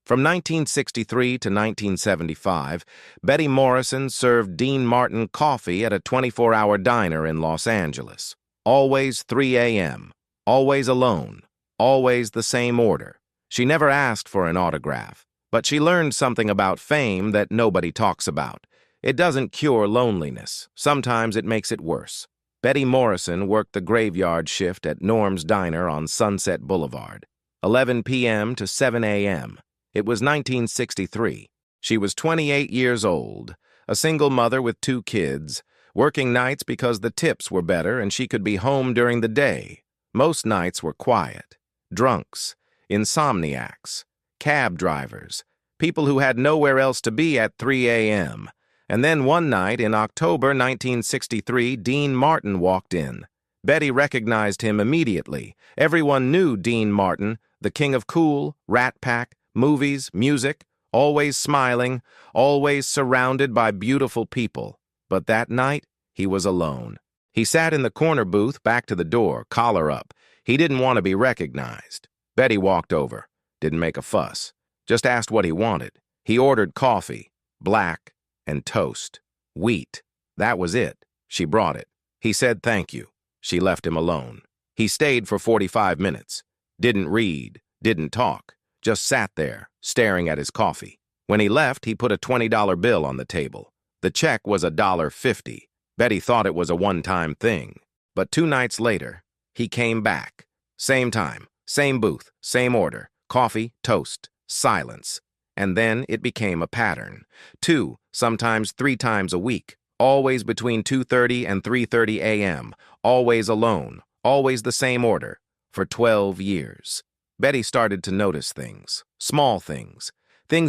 From 1963 to 1975, Betty Morrison served Dean Martin coffee at a 24-hour diner in Los Angeles. Always 3 a.m., always alone, always the same order. She never asked for an autograph, but she learned something about fame that nobody talks about. It doesn't cure loneliness. Sometimes it makes it worse. Betty Morrison worked the graveyard shift at Norm's Diner on Sunset Boulevard, 11 p.m. to 7 a.m. It was 1963. She was 28 years old, a single mother with 2 kids, working nights because the tips were better and she could be home during the day. Most nights were quiet. Drunks, insomniacs, cab drivers, people who had nowhere else to be at 3 a.m. And then one night in October 1963, Dean Martin walked in. Betty recognized him immediately. Everyone knew Dean Martin, the king of cool, Rat Pack, movies, music, always smiling, always surrounded by beautiful people. But that night, he was alone. He sat in the corner booth back to the door, collar up. He didn't want to be recognized. Betty walked over, didn't make a fuss, just asked what he wanted. He ordered coffee, black, and toast. Wheat. That was it. She brought it. He said thank you. She left him alone. He stayed for 45 minutes. Didn't read, didn't talk. Just sat there, staring at his coffee. When he left, he put a $20 bill on the table. The check was $1.50. Betty thought it was a one-time thing. But 2 nights later, he came back. Same time, same booth, same order. Coffee, toast, silence. And then it became a pattern. 2, sometimes 3 times a week. Always between 2:30 and 3:30 a.m. Always alone. Always the same order. For 12 years. Betty started to notice things, small things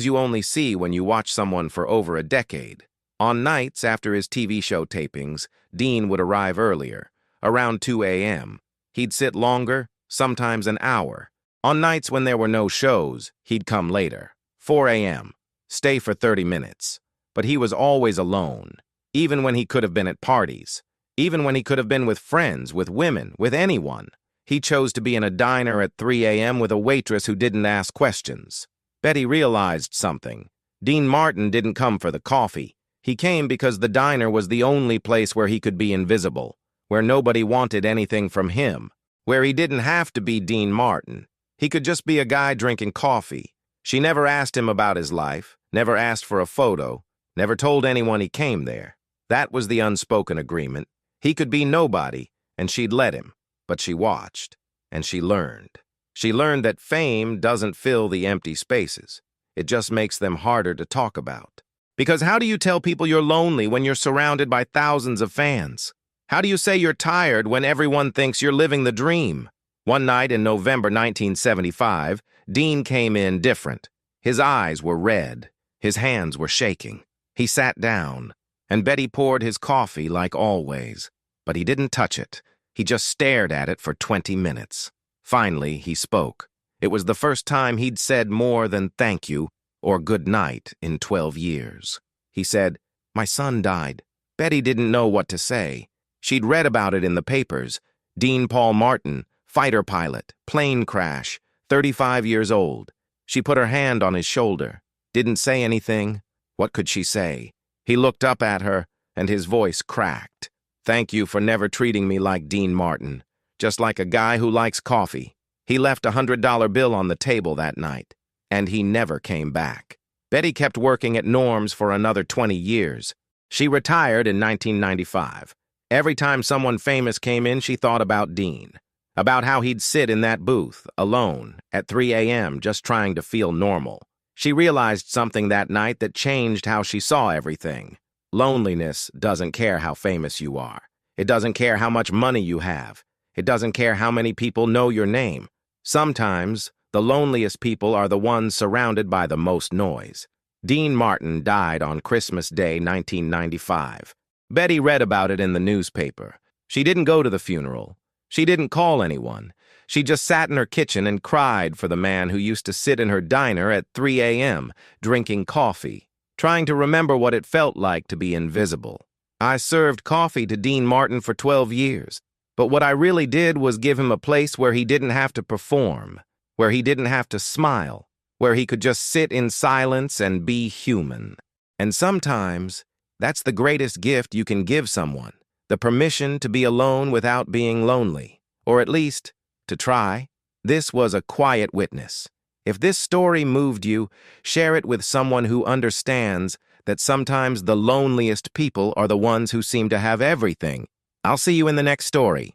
you only see when you watch someone for over a decade. On nights after his TV show tapings, Dean would arrive earlier, around 2 a.m. He'd sit longer, sometimes an hour. On nights when there were no shows, he'd come later, 4 a.m., stay for 30 minutes. But he was always alone, even when he could have been at parties, even when he could have been with friends, with women, with anyone. He chose to be in a diner at 3 a.m. with a waitress who didn't ask questions. Betty realized something. Dean Martin didn't come for the coffee. He came because the diner was the only place where he could be invisible, where nobody wanted anything from him, where he didn't have to be Dean Martin. He could just be a guy drinking coffee. She never asked him about his life, never asked for a photo, never told anyone he came there. That was the unspoken agreement. He could be nobody, and she'd let him. But she watched, and she learned. She learned that fame doesn't fill the empty spaces. It just makes them harder to talk about. Because how do you tell people you're lonely when you're surrounded by thousands of fans? How do you say you're tired when everyone thinks you're living the dream? One night in November 1975, Dean came in different. His eyes were red. His hands were shaking. He sat down, and Betty poured his coffee like always. But he didn't touch it. He just stared at it for 20 minutes. Finally, he spoke. It was the first time he'd said more than thank you or good night in 12 years. He said, "My son died." Betty didn't know what to say. She'd read about it in the papers. Dean Paul Martin, fighter pilot, plane crash, 35 years old. She put her hand on his shoulder. Didn't say anything. What could she say? He looked up at her, and his voice cracked. "Thank you for never treating me like Dean Martin, just like a guy who likes coffee." He left a $100 bill on the table that night, and he never came back. Betty kept working at Norm's for another 20 years. She retired in 1995. Every time someone famous came in, she thought about Dean, about how he'd sit in that booth, alone, at 3 a.m., just trying to feel normal. She realized something that night that changed how she saw everything. Loneliness doesn't care how famous you are. It doesn't care how much money you have. It doesn't care how many people know your name. Sometimes, the loneliest people are the ones surrounded by the most noise. Dean Martin died on Christmas Day, 1995. Betty read about it in the newspaper. She didn't go to the funeral. She didn't call anyone. She just sat in her kitchen and cried for the man who used to sit in her diner at 3 a.m., drinking coffee, trying to remember what it felt like to be invisible. I served coffee to Dean Martin for 12 years, but what I really did was give him a place where he didn't have to perform, where he didn't have to smile, where he could just sit in silence and be human. And sometimes, that's the greatest gift you can give someone, the permission to be alone without being lonely, or at least, to try. This was a quiet witness. If this story moved you, share it with someone who understands that sometimes the loneliest people are the ones who seem to have everything. I'll see you in the next story.